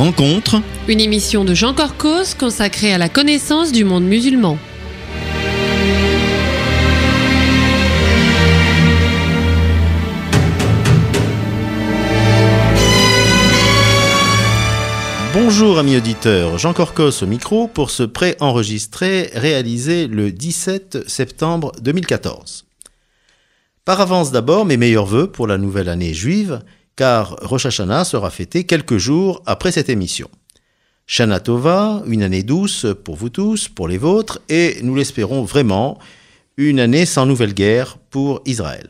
Rencontre, une émission de Jean Corcos consacrée à la connaissance du monde musulman. Bonjour amis auditeurs, Jean Corcos au micro pour ce pré-enregistré réalisé le 17 septembre 2014. Par avance d'abord mes meilleurs vœux pour la nouvelle année juive, car Rosh Hashanah sera fêté quelques jours après cette émission. Shana Tova, une année douce pour vous tous, pour les vôtres, et nous l'espérons vraiment, une année sans nouvelle guerre pour Israël.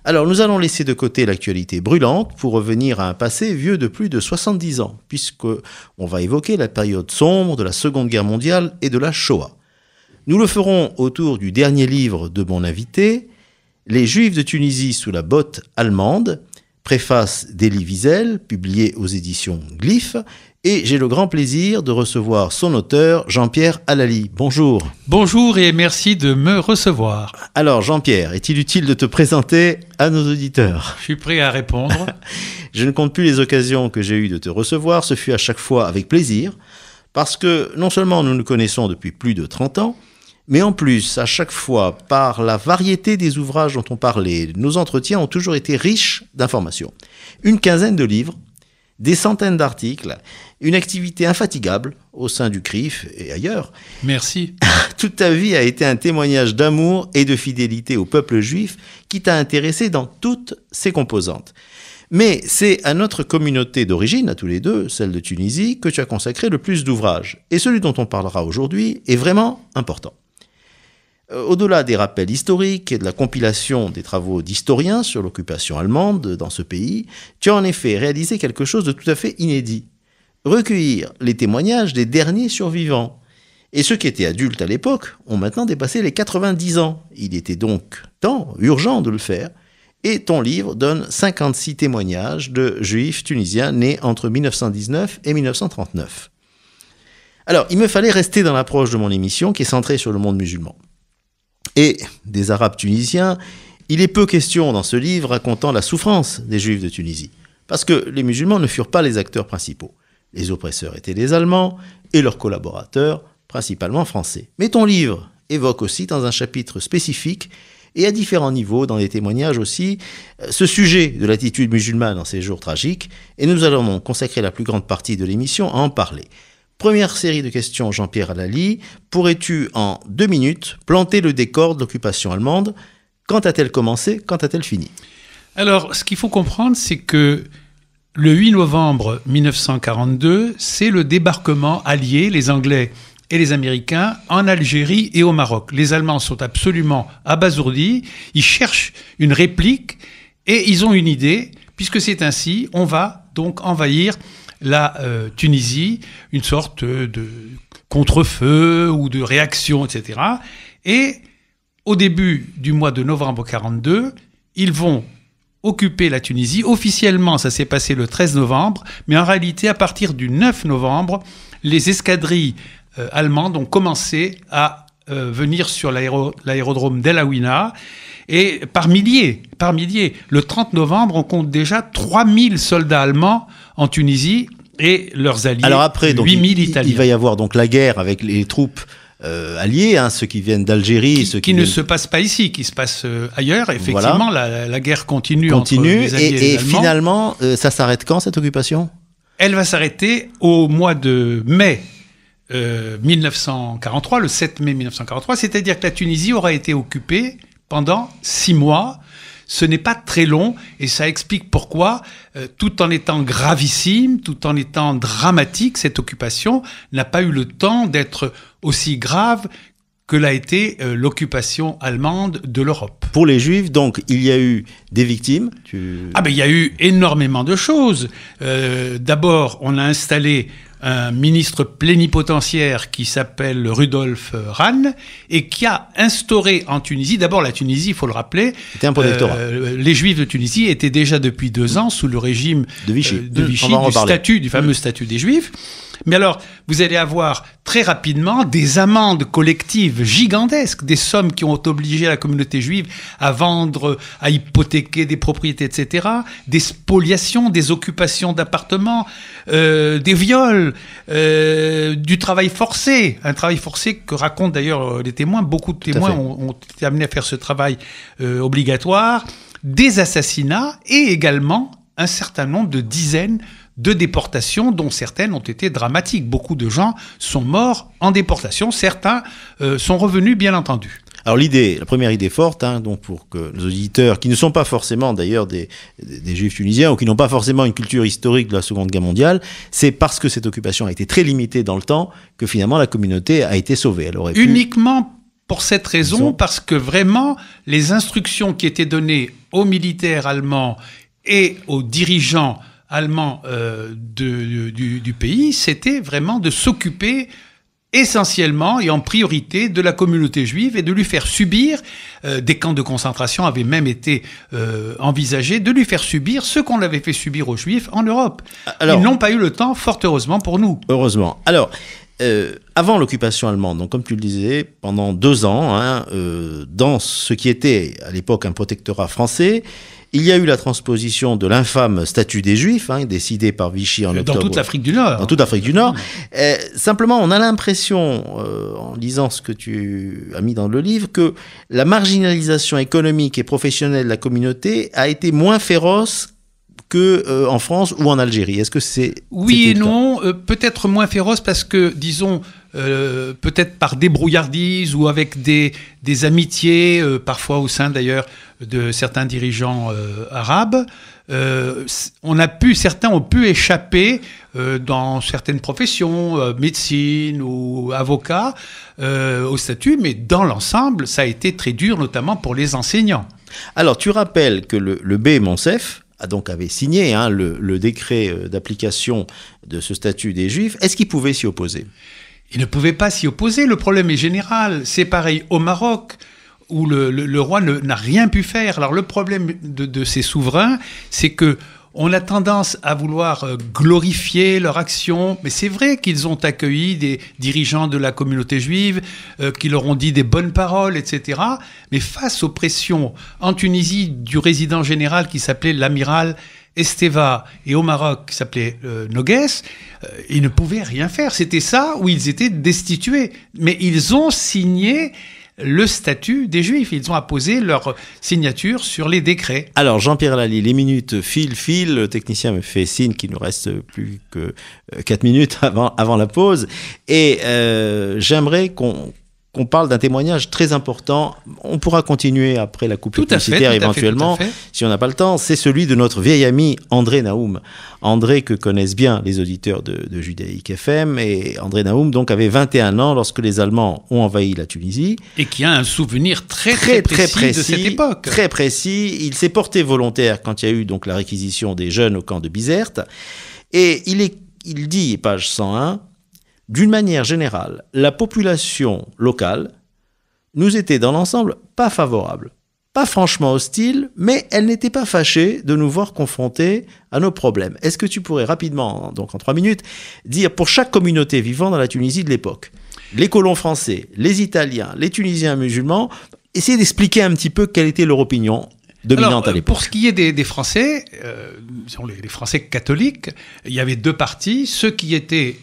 Alors nous allons laisser de côté l'actualité brûlante pour revenir à un passé vieux de plus de 70 ans, puisqu'on va évoquer la période sombre de la Seconde Guerre mondiale et de la Shoah. Nous le ferons autour du dernier livre de mon invité, Les Juifs de Tunisie sous la botte allemande, préface d'Elie Wiesel, publiée aux éditions Glyph, et j'ai le grand plaisir de recevoir son auteur, Jean-Pierre Halali. Bonjour. Bonjour et merci de me recevoir. Alors Jean-Pierre, est-il utile de te présenter à nos auditeurs ? Je suis prêt à répondre. Je ne compte plus les occasions que j'ai eues de te recevoir, ce fut à chaque fois avec plaisir, parce que non seulement nous nous connaissons depuis plus de 30 ans, mais en plus, à chaque fois, par la variété des ouvrages dont on parlait, nos entretiens ont toujours été riches d'informations. Une quinzaine de livres, des centaines d'articles, une activité infatigable au sein du CRIF et ailleurs. Merci. Toute ta vie a été un témoignage d'amour et de fidélité au peuple juif qui t'a intéressé dans toutes ses composantes. Mais c'est à notre communauté d'origine, à tous les deux, celle de Tunisie, que tu as consacré le plus d'ouvrages. Et celui dont on parlera aujourd'hui est vraiment important. Au-delà des rappels historiques et de la compilation des travaux d'historiens sur l'occupation allemande dans ce pays, tu as en effet réalisé quelque chose de tout à fait inédit. Recueillir les témoignages des derniers survivants. Et ceux qui étaient adultes à l'époque ont maintenant dépassé les 90 ans. Il était donc temps, urgent de le faire. Et ton livre donne 56 témoignages de juifs tunisiens nés entre 1919 et 1939. Alors, il me fallait rester dans l'approche de mon émission qui est centrée sur le monde musulman. Et des Arabes tunisiens, il est peu question dans ce livre racontant la souffrance des Juifs de Tunisie. Parce que les musulmans ne furent pas les acteurs principaux. Les oppresseurs étaient les Allemands et leurs collaborateurs, principalement français. Mais ton livre évoque aussi dans un chapitre spécifique et à différents niveaux, dans des témoignages aussi, ce sujet de l'attitude musulmane dans ces jours tragiques. Et nous allons donc consacrer la plus grande partie de l'émission à en parler. Première série de questions, Jean-Pierre Halali. Pourrais-tu, en 2 minutes, planter le décor de l'occupation allemande ? Quand a-t-elle commencé ? Quand a-t-elle fini ? Alors, ce qu'il faut comprendre, c'est que le 8 novembre 1942, c'est le débarquement allié, les Anglais et les Américains, en Algérie et au Maroc. Les Allemands sont absolument abasourdis, ils cherchent une réplique et ils ont une idée, puisque c'est ainsi, on va donc envahir la Tunisie, une sorte de contre-feu ou de réaction, etc. Et au début du mois de novembre 1942, ils vont occuper la Tunisie. Officiellement, ça s'est passé le 13 novembre, mais en réalité, à partir du 9 novembre, les escadrilles allemandes ont commencé à venir sur l'aérodrome d'El Aouina. Et par milliers, le 30 novembre, on compte déjà 3000 soldats allemands en Tunisie et leurs alliés, alors après, 8000 Italiens. Il va y avoir donc la guerre avec les troupes alliés, ceux qui viennent d'Algérie. Qui ne se passe pas ici, qui se passe ailleurs. Effectivement, voilà. la guerre continue entre les alliés et les Allemands. Et finalement, ça s'arrête quand, cette occupation ? Elle va s'arrêter au mois de mai 1943, le 7 mai 1943, c'est-à-dire que la Tunisie aura été occupée pendant 6 mois. Ce n'est pas très long et ça explique pourquoi, tout en étant gravissime, tout en étant dramatique, cette occupation n'a pas eu le temps d'être aussi grave que l'a été l'occupation allemande de l'Europe. Pour les Juifs, donc, il y a eu des victimes. Il y a eu énormément de choses. D'abord, on a installé un ministre plénipotentiaire qui s'appelle Rudolf Rahn et qui a instauré en Tunisie, d'abord la Tunisie, il faut le rappeler, c'était un protectorat. Les Juifs de Tunisie étaient déjà depuis 2 ans sous le régime de Vichy, du fameux statut des Juifs. Mais alors, vous allez avoir très rapidement des amendes collectives gigantesques, des sommes qui ont obligé la communauté juive à vendre, à hypothéquer des propriétés, etc., des spoliations, des occupations d'appartements, des viols, du travail forcé, un travail forcé que racontent d'ailleurs les témoins. Beaucoup de témoins ont été amenés à faire ce travail obligatoire, des assassinats et également un certain nombre de dizaines de déportations, dont certaines ont été dramatiques. Beaucoup de gens sont morts en déportation. Certains sont revenus, bien entendu. Alors la première idée forte, donc pour que nos auditeurs, qui ne sont pas forcément d'ailleurs des juifs tunisiens ou qui n'ont pas forcément une culture historique de la Seconde Guerre mondiale, c'est parce que cette occupation a été très limitée dans le temps que finalement la communauté a été sauvée. Elle aurait uniquement pour cette raison, parce que vraiment les instructions qui étaient données aux militaires allemands et aux dirigeants allemands du pays, c'était vraiment de s'occuper essentiellement et en priorité de la communauté juive et de lui faire subir, des camps de concentration avaient même été envisagés, de lui faire subir ce qu'on avait fait subir aux juifs en Europe. Alors, ils n'ont pas eu le temps, fort heureusement pour nous. Heureusement. Alors, avant l'occupation allemande, donc comme tu le disais, pendant 2 ans, dans ce qui était à l'époque un protectorat français, il y a eu la transposition de l'infâme statut des Juifs, décidé par Vichy en octobre. Dans toute l'Afrique du Nord. Dans toute l'Afrique du Nord. Simplement, on a l'impression, en lisant ce que tu as mis dans le livre, que la marginalisation économique et professionnelle de la communauté a été moins féroce que en France ou en Algérie. Est-ce que c'est... Oui et non, peut-être moins féroce parce que, disons, peut-être par débrouillardise ou avec des amitiés, parfois au sein d'ailleurs de certains dirigeants arabes, certains ont pu échapper dans certaines professions, médecine ou avocat, au statut, mais dans l'ensemble, ça a été très dur, notamment pour les enseignants. Alors, tu rappelles que le B. Monsef avait signé le décret d'application de ce statut des Juifs. Est-ce qu'il pouvait s'y opposer ? Il ne pouvait pas s'y opposer. Le problème est général. C'est pareil au Maroc, où le roi n'a rien pu faire. Alors le problème de ces souverains, c'est que on a tendance à vouloir glorifier leur action, mais c'est vrai qu'ils ont accueilli des dirigeants de la communauté juive, qui leur ont dit des bonnes paroles, etc. Mais face aux pressions en Tunisie du résident général qui s'appelait l'amiral Esteva et au Maroc qui s'appelait Noguès, ils ne pouvaient rien faire. C'était ça où ils étaient destitués. Mais ils ont signé le statut des Juifs. Ils ont apposé leur signature sur les décrets. Alors, Jean-Pierre Lalli, les minutes filent. Le technicien me fait signe qu'il nous reste plus que 4 minutes avant la pause. Et j'aimerais qu'on parle d'un témoignage très important. On pourra continuer après la coupe publicitaire éventuellement, si on n'a pas le temps. C'est celui de notre vieil ami André Naoum. André que connaissent bien les auditeurs de Judaïque FM. Et André Naoum donc avait 21 ans lorsque les Allemands ont envahi la Tunisie. Et qui a un souvenir très précis de cette époque. Très précis. Il s'est porté volontaire quand il y a eu donc la réquisition des jeunes au camp de Bizerte. Et il dit, page 101, d'une manière générale, la population locale nous était dans l'ensemble pas favorable, pas franchement hostile, mais elle n'était pas fâchée de nous voir confrontés à nos problèmes. Est-ce que tu pourrais rapidement, donc en 3 minutes, dire pour chaque communauté vivant dans la Tunisie de l'époque, les colons français, les Italiens, les Tunisiens musulmans, essayer d'expliquer un petit peu quelle était leur opinion dominante à l'époque. Pour ce qui est des Français, les Français catholiques, il y avait 2 partis, ceux qui étaient,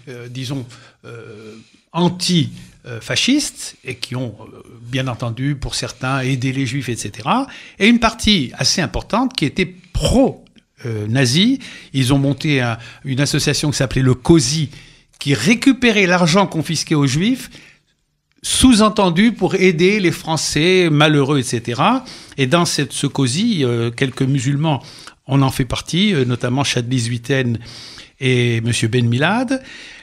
anti-fascistes et qui ont, bien entendu, pour certains, aidé les Juifs, etc. Et une partie assez importante qui était pro-nazi. Ils ont monté une association qui s'appelait le COSI, qui récupérait l'argent confisqué aux Juifs, sous-entendu pour aider les Français malheureux, etc. Et dans ce COSI, quelques musulmans, on en fait partie, notamment Chadli Zouiten et M. Ben Milad.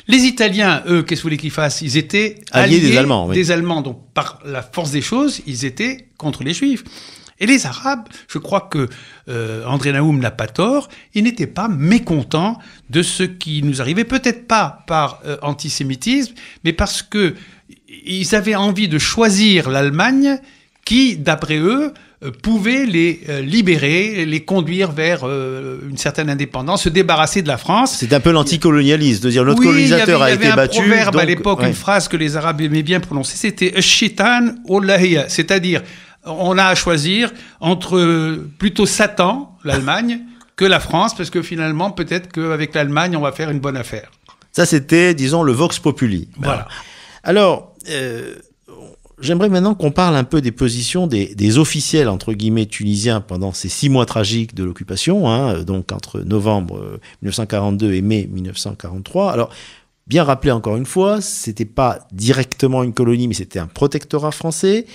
Les Italiens, eux, qu'est-ce que vous voulez qu'ils fassent ? Ils étaient alliés des Allemands. Oui. Des Allemands, donc par la force des choses, ils étaient contre les Juifs. Et les Arabes, je crois que André Naoum n'a pas tort, ils n'étaient pas mécontents de ce qui nous arrivait, peut-être pas par antisémitisme, mais parce que ils avaient envie de choisir l'Allemagne qui, d'après eux, pouvaient les libérer, les conduire vers une certaine indépendance, se débarrasser de la France. C'est un peu l'anticolonialisme, de dire notre colonisateur a été battu. Il y avait un proverbe donc, à l'époque, une phrase que les Arabes aimaient bien prononcer, c'était « Shitan Olahiya », c'est-à-dire on a à choisir entre plutôt Satan, l'Allemagne, que la France, parce que finalement, peut-être qu'avec l'Allemagne, on va faire une bonne affaire. Ça, c'était, disons, le vox populi. Voilà. Alors, j'aimerais maintenant qu'on parle un peu des positions des officiels, entre guillemets, tunisiens pendant ces 6 mois tragiques de l'occupation, hein, donc entre novembre 1942 et mai 1943. Alors, bien rappeler encore une fois, c'était pas directement une colonie, mais c'était un protectorat français.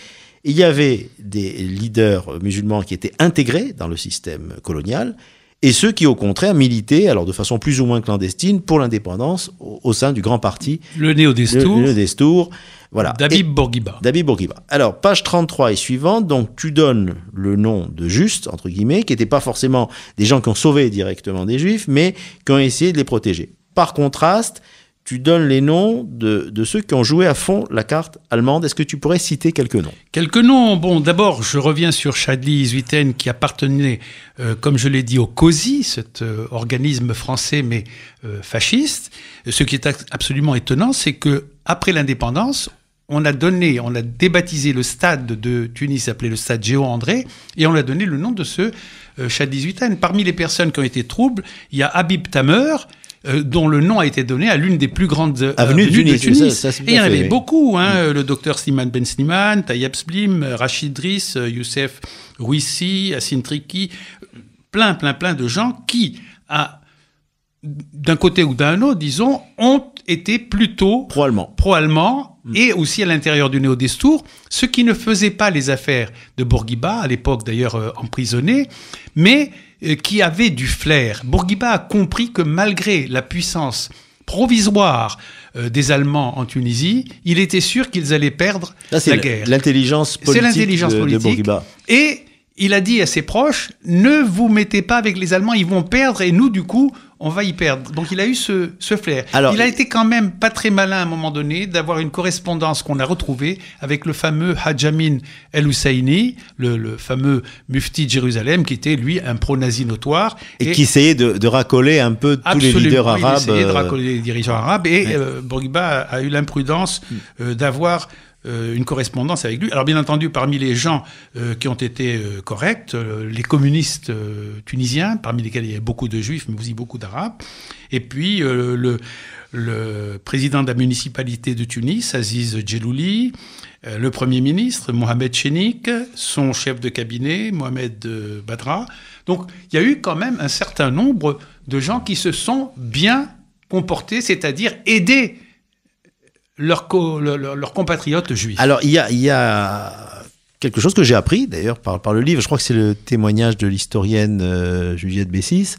Il y avait des leaders musulmans qui étaient intégrés dans le système colonial, et ceux qui, au contraire, militaient, alors de façon plus ou moins clandestine, pour l'indépendance au sein du grand parti. Le Néo-Destour. Le Néo-Destour, voilà. Dabib Bourguiba. Dabib Bourguiba. Alors, page 33 et suivante, donc tu donnes le nom de Justes, entre guillemets, qui n'étaient pas forcément des gens qui ont sauvé directement des Juifs, mais qui ont essayé de les protéger. Par contraste, tu donnes les noms de ceux qui ont joué à fond la carte allemande. Est-ce que tu pourrais citer quelques noms ? Quelques noms. Bon, d'abord, je reviens sur Chadli Zuiten, qui appartenait, comme je l'ai dit, au COSI, cet organisme français mais fasciste. Ce qui est absolument étonnant, c'est que après l'indépendance, on a débaptisé le stade de Tunis, s'appelait le stade Géo-André, et on a donné le nom de ce Chadli Zuiten. Parmi les personnes qui ont été troubles, il y a Habib Tamer, dont le nom a été donné à l'une des plus grandes avenues de Tunis. Ça, et il y en avait beaucoup, hein, le docteur Slimane Ben Slimane, Tayyab Slim, Rachid Driss, Youssef Rouissi, Hassine Triki, plein de gens qui, d'un côté ou d'un autre, disons, ont été plutôt pro-allemands et aussi à l'intérieur du Néo-Destour, ce qui ne faisait pas les affaires de Bourguiba, à l'époque d'ailleurs emprisonné, mais qui avait du flair. Bourguiba a compris que malgré la puissance provisoire des Allemands en Tunisie, il était sûr qu'ils allaient perdre la guerre. L'intelligence politique de Bourguiba. Et il a dit à ses proches, ne vous mettez pas avec les Allemands, ils vont perdre et nous, du coup, on va y perdre. Donc il a eu ce flair. Alors, il a été quand même pas très malin à un moment donné d'avoir une correspondance qu'on a retrouvée avec le fameux Hadj Amin El-Husseini, le fameux mufti de Jérusalem, qui était lui un pro-nazi notoire. Et qui essayait de racoler un peu tous les leaders arabes. Il essayait de racoler les dirigeants arabes et Bourguiba a eu l'imprudence d'avoir une correspondance avec lui. Alors bien entendu, parmi les gens qui ont été corrects, les communistes tunisiens, parmi lesquels il y a beaucoup de juifs, mais aussi beaucoup d'arabes, et puis le président de la municipalité de Tunis, Aziz Djelouli, le premier ministre, Mohamed Chenik, son chef de cabinet, Mohamed Badra. Donc il y a eu quand même un certain nombre de gens qui se sont bien comportés, c'est-à-dire aidés leurs compatriotes juifs. Alors, il y a quelque chose que j'ai appris, d'ailleurs, par le livre. Je crois que c'est le témoignage de l'historienne Juliette Bessis.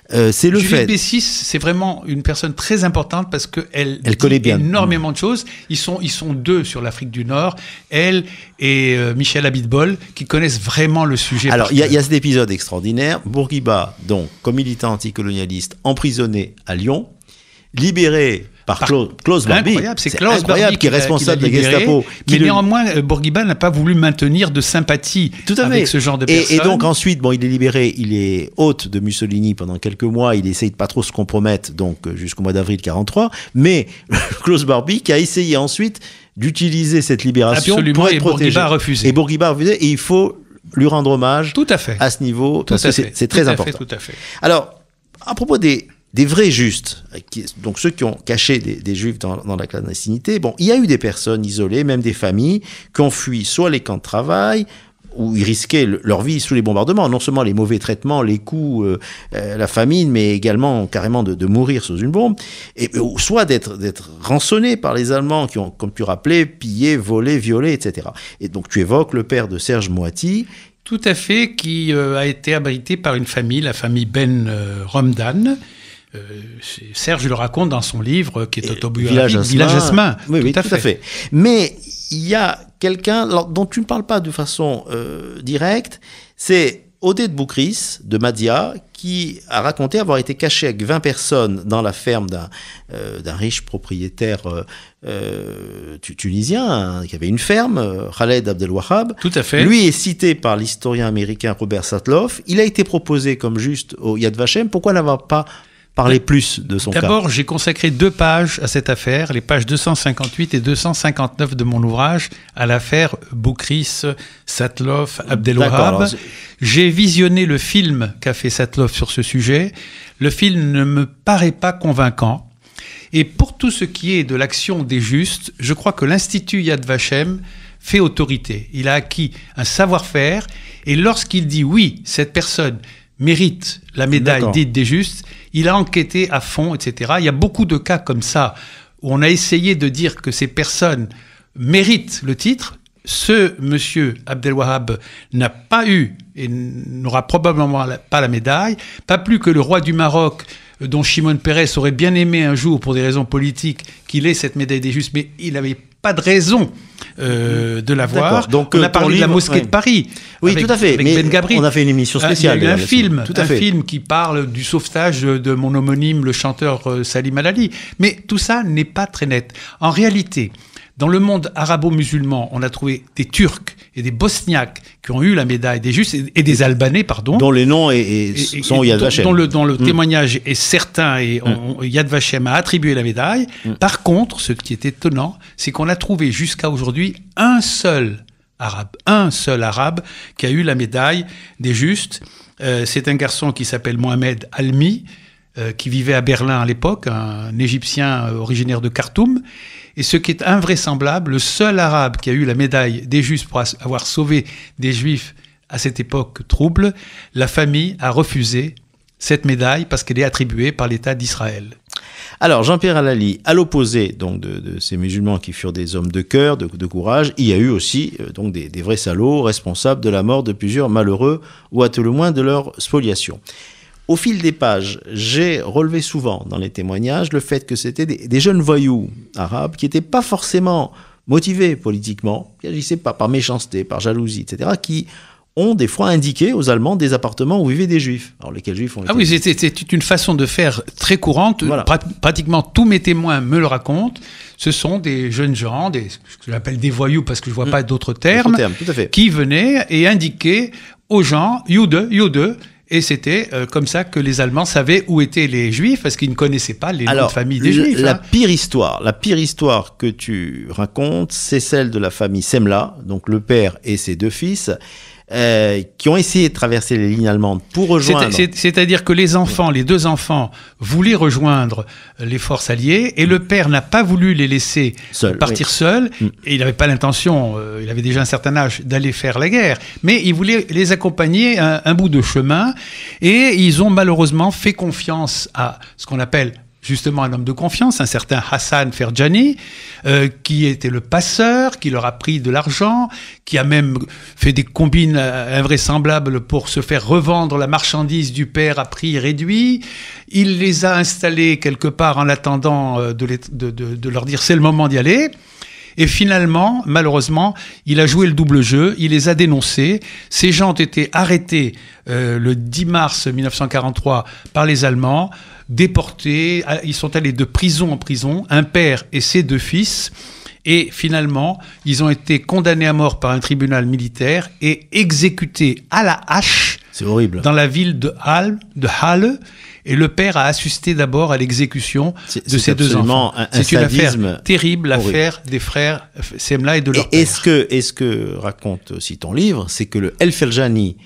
C'est le Juliette fait... Bessis, c'est vraiment une personne très importante parce qu'elle connaît bien énormément de choses. Ils sont 2 sur l'Afrique du Nord, elle et Michel Abitbol, qui connaissent vraiment le sujet. Alors, il y a cet épisode extraordinaire. Bourguiba, donc, comme militant anticolonialiste, emprisonné à Lyon, libéré par Klaus Barbie. C'est Klaus Barbie qui est responsable de la Gestapo. Mais néanmoins, Bourguiba n'a pas voulu maintenir de sympathie avec ce genre de personnes. Et donc ensuite, il est libéré, il est hôte de Mussolini pendant quelques mois, il essaye de pas trop se compromettre, donc jusqu'au mois d'avril 1943, mais Klaus Barbie qui a essayé ensuite d'utiliser cette libération pour être protégé. Bourguiba a refusé. Et Bourguiba a refusé, et il faut lui rendre hommage à ce niveau, parce que c'est très important. Tout à fait. Alors, à propos des vrais justes, donc ceux qui ont caché des juifs dans la clandestinité, il y a eu des personnes isolées, même des familles, qui ont fui soit les camps de travail, où ils risquaient leur vie sous les bombardements, non seulement les mauvais traitements, les coups, la famine, mais également carrément de mourir sous une bombe, et soit d'être rançonnés par les Allemands qui ont, comme tu rappelais, pillé, volé, violé, etc. Et donc tu évoques le père de Serge Moati. Tout à fait, qui a été abrité par une famille, la famille Ben Romdan. Serge le raconte dans son livre qui est autobiographique, Village Jasmin. Oui, tout à fait. Mais il y a quelqu'un dont tu ne parles pas de façon directe, c'est Oded Boukris de Madia, qui a raconté avoir été caché avec 20 personnes dans la ferme d'un riche propriétaire tunisien, hein, qui avait une ferme, Khaled Abdelwahab. Tout à fait. Lui est cité par l'historien américain Robert Satloff. Il a été proposé comme juste au Yad Vashem. Pourquoi n'avoir pas parlé plus de son cas? D'abord, j'ai consacré 2 pages à cette affaire, les pages 258 et 259 de mon ouvrage, à l'affaire Boukris, Satloff, Abdelwahab. J'ai visionné le film qu'a fait Satloff sur ce sujet. Le film ne me paraît pas convaincant. Et pour tout ce qui est de l'action des justes, je crois que l'Institut Yad Vashem fait autorité. Il a acquis un savoir-faire, et lorsqu'il dit oui, cette personne mérite la médaille dite des justes, il a enquêté à fond, etc. Il y a beaucoup de cas comme ça, où on a essayé de dire que ces personnes méritent le titre. Ce monsieur Abdelwahab n'a pas eu et n'aura probablement pas la médaille, pas plus que le roi du Maroc, dont Shimon Peres aurait bien aimé un jour, pour des raisons politiques, qu'il ait cette médaille des justes, mais il n'avait pas de raison de l'avoir. Donc, on a parlé de la mosquée de Paris. Oui, tout à fait. Avec mais Ben Gabri. On a fait une émission spéciale. Il y a eu un film qui parle du sauvetage de mon homonyme, le chanteur Salim Alali. Mais tout ça n'est pas très net. En réalité, dans le monde arabo-musulman, on a trouvé des Turcs et des Bosniaques qui ont eu la médaille des justes, et des Albanais, pardon. Dont les noms sont au Yad Vashem. Dont le témoignage est certain, et Yad Vashem a attribué la médaille. Par contre, ce qui est étonnant, c'est qu'on a trouvé jusqu'à aujourd'hui un seul arabe qui a eu la médaille des justes. C'est un garçon qui s'appelle Mohamed Almi, qui vivait à Berlin à l'époque, un Égyptien originaire de Khartoum. Et ce qui est invraisemblable, le seul arabe qui a eu la médaille des justes pour avoir sauvé des juifs à cette époque trouble, la famille a refusé cette médaille parce qu'elle est attribuée par l'État d'Israël. Alors, Jean-Pierre Alali, à l'opposé donc de ces musulmans qui furent des hommes de cœur, de courage, il y a eu aussi donc des vrais salauds responsables de la mort de plusieurs malheureux, ou à tout le moins de leur spoliation. Au fil des pages, j'ai relevé souvent dans les témoignages le fait que c'était des jeunes voyous arabes qui n'étaient pas forcément motivés politiquement, qui agissaient pas par méchanceté, par jalousie, etc., qui ont des fois indiqué aux Allemands des appartements où vivaient des Juifs. Alors lesquels Juifs ont été... Ah oui, c'est une façon de faire très courante. Voilà. Pratiquement tous mes témoins me le racontent. Ce sont des jeunes gens, ce que j'appelle des voyous parce que je ne vois pas d'autres termes, tout à fait, qui venaient et indiquaient aux gens, Jude, et c'était comme ça que les Allemands savaient où étaient les Juifs, parce qu'ils ne connaissaient pas les noms de famille des Juifs. La pire histoire que tu racontes, c'est celle de la famille Semla, donc le père et ses 2 fils, qui ont essayé de traverser les lignes allemandes pour rejoindre... C'est-à-dire que les 2 enfants voulaient rejoindre les forces alliées, et le père n'a pas voulu les laisser partir seuls, et il n'avait pas l'intention, il avait déjà un certain âge, d'aller faire la guerre, mais il voulait les accompagner un bout de chemin, et ils ont malheureusement fait confiance à ce qu'on appelle justement un homme de confiance, un certain Hassan Ferjani, qui était le passeur, qui leur a pris de l'argent, qui a même fait des combines invraisemblables pour se faire revendre la marchandise du père à prix réduit. Il les a installés quelque part en attendant de leur dire c'est le moment d'y aller. Et finalement, malheureusement, il a joué le double jeu, il les a dénoncés. Ces gens ont été arrêtés le 10 mars 1943 par les Allemands, déportés, ils sont allés de prison en prison, un père et ses 2 fils, et finalement, ils ont été condamnés à mort par un tribunal militaire et exécutés à la hache. C'est horrible. Dans la ville de Halle. Et le père a assisté d'abord à l'exécution de ses 2 enfants. C'est une affaire terrible, l'affaire des frères Semla et de leur père. Est-ce que raconte aussi ton livre, c'est que le El Ferjani,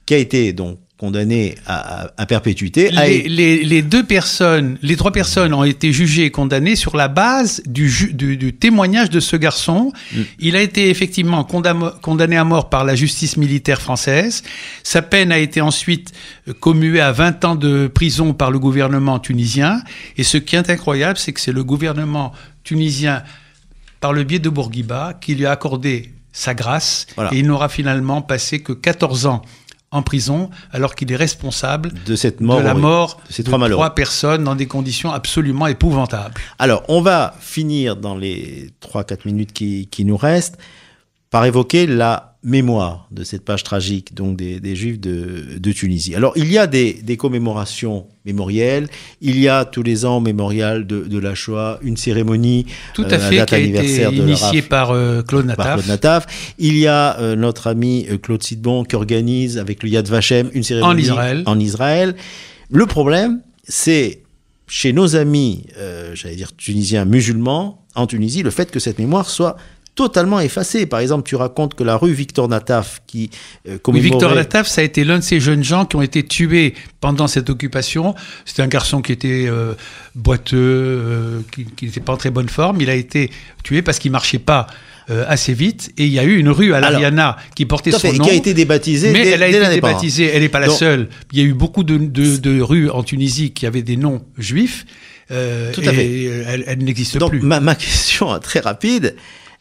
qui a été donc condamné à perpétuité... Les 3 personnes ont été jugées et condamnées sur la base du témoignage de ce garçon. Il a été effectivement condamné à mort par la justice militaire française. Sa peine a été ensuite commuée à 20 ans de prison par le gouvernement tunisien. Et ce qui est incroyable, c'est que c'est le gouvernement tunisien, par le biais de Bourguiba, qui lui a accordé sa grâce. Voilà. Et il n'aura finalement passé que 14 ans en prison, alors qu'il est responsable de la mort de ces 3 personnes dans des conditions absolument épouvantables. Alors, on va finir dans les 3-4 minutes qui nous restent par évoquer la mémoire de cette page tragique donc des Juifs de Tunisie. Alors, il y a des commémorations mémorielles, il y a tous les ans au mémorial de la Shoah une cérémonie tout à fait, qui a été initiée par Claude Nataf. Il y a notre ami Claude Sidbon qui organise avec le Yad Vashem une cérémonie en Israël. Le problème, c'est chez nos amis, tunisiens musulmans, en Tunisie, le fait que cette mémoire soit totalement effacé. Par exemple, tu racontes que la rue Victor Nataf qui commémorait... Victor Nataf, ça a été l'un de ces jeunes gens qui ont été tués pendant cette occupation. C'était un garçon qui était boiteux, qui n'était pas en très bonne forme. Il a été tué parce qu'il marchait pas assez vite, et il y a eu une rue à l'Ariana qui portait son nom, qui a été débaptisée, mais elle a été débaptisée. Elle n'est pas la seule. Il y a eu beaucoup de rues en Tunisie qui avaient des noms juifs. Tout à fait. Elle n'existe plus. Ma question très rapide.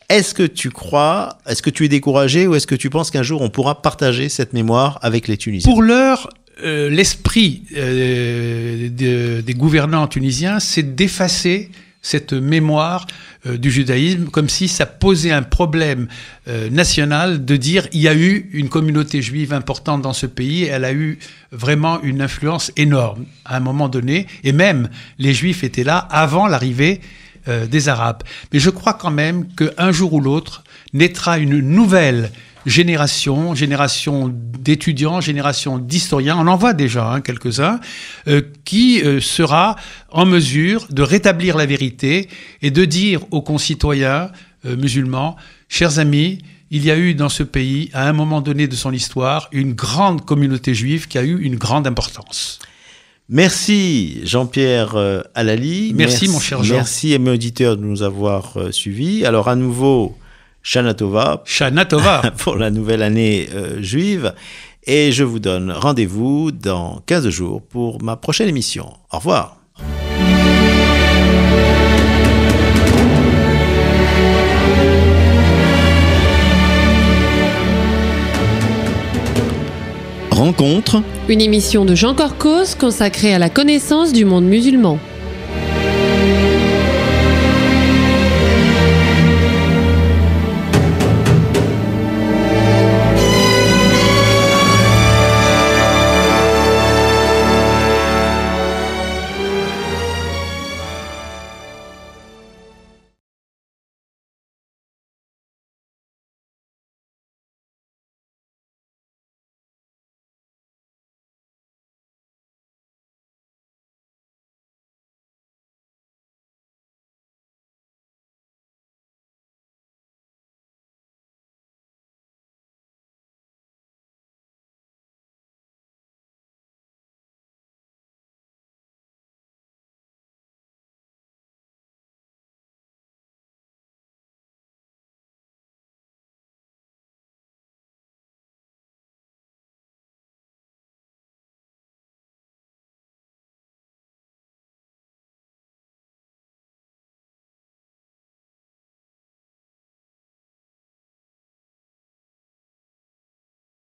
Est-ce que tu crois, est-ce que tu es découragé, ou est-ce que tu penses qu'un jour on pourra partager cette mémoire avec les Tunisiens ? Pour l'heure, l'esprit des gouvernants tunisiens, c'est d'effacer cette mémoire du judaïsme, comme si ça posait un problème national de dire il y a eu une communauté juive importante dans ce pays, elle a eu vraiment une influence énorme à un moment donné, et même les Juifs étaient là avant l'arrivée des Arabes. Mais je crois quand même qu'un jour ou l'autre naîtra une nouvelle génération d'étudiants, génération d'historiens, on en voit déjà quelques-uns, qui sera en mesure de rétablir la vérité et de dire aux concitoyens musulmans, chers amis, il y a eu dans ce pays, à un moment donné de son histoire, une grande communauté juive qui a eu une grande importance. Merci Jean-Pierre Halali. Merci mon cher Jean. Merci à mes auditeurs de nous avoir suivis. Alors à nouveau, Shana Tova. Shana Tova. Pour la nouvelle année juive. Et je vous donne rendez-vous dans 15 jours pour ma prochaine émission. Au revoir. Rencontre. Une émission de Jean Corcos consacrée à la connaissance du monde musulman.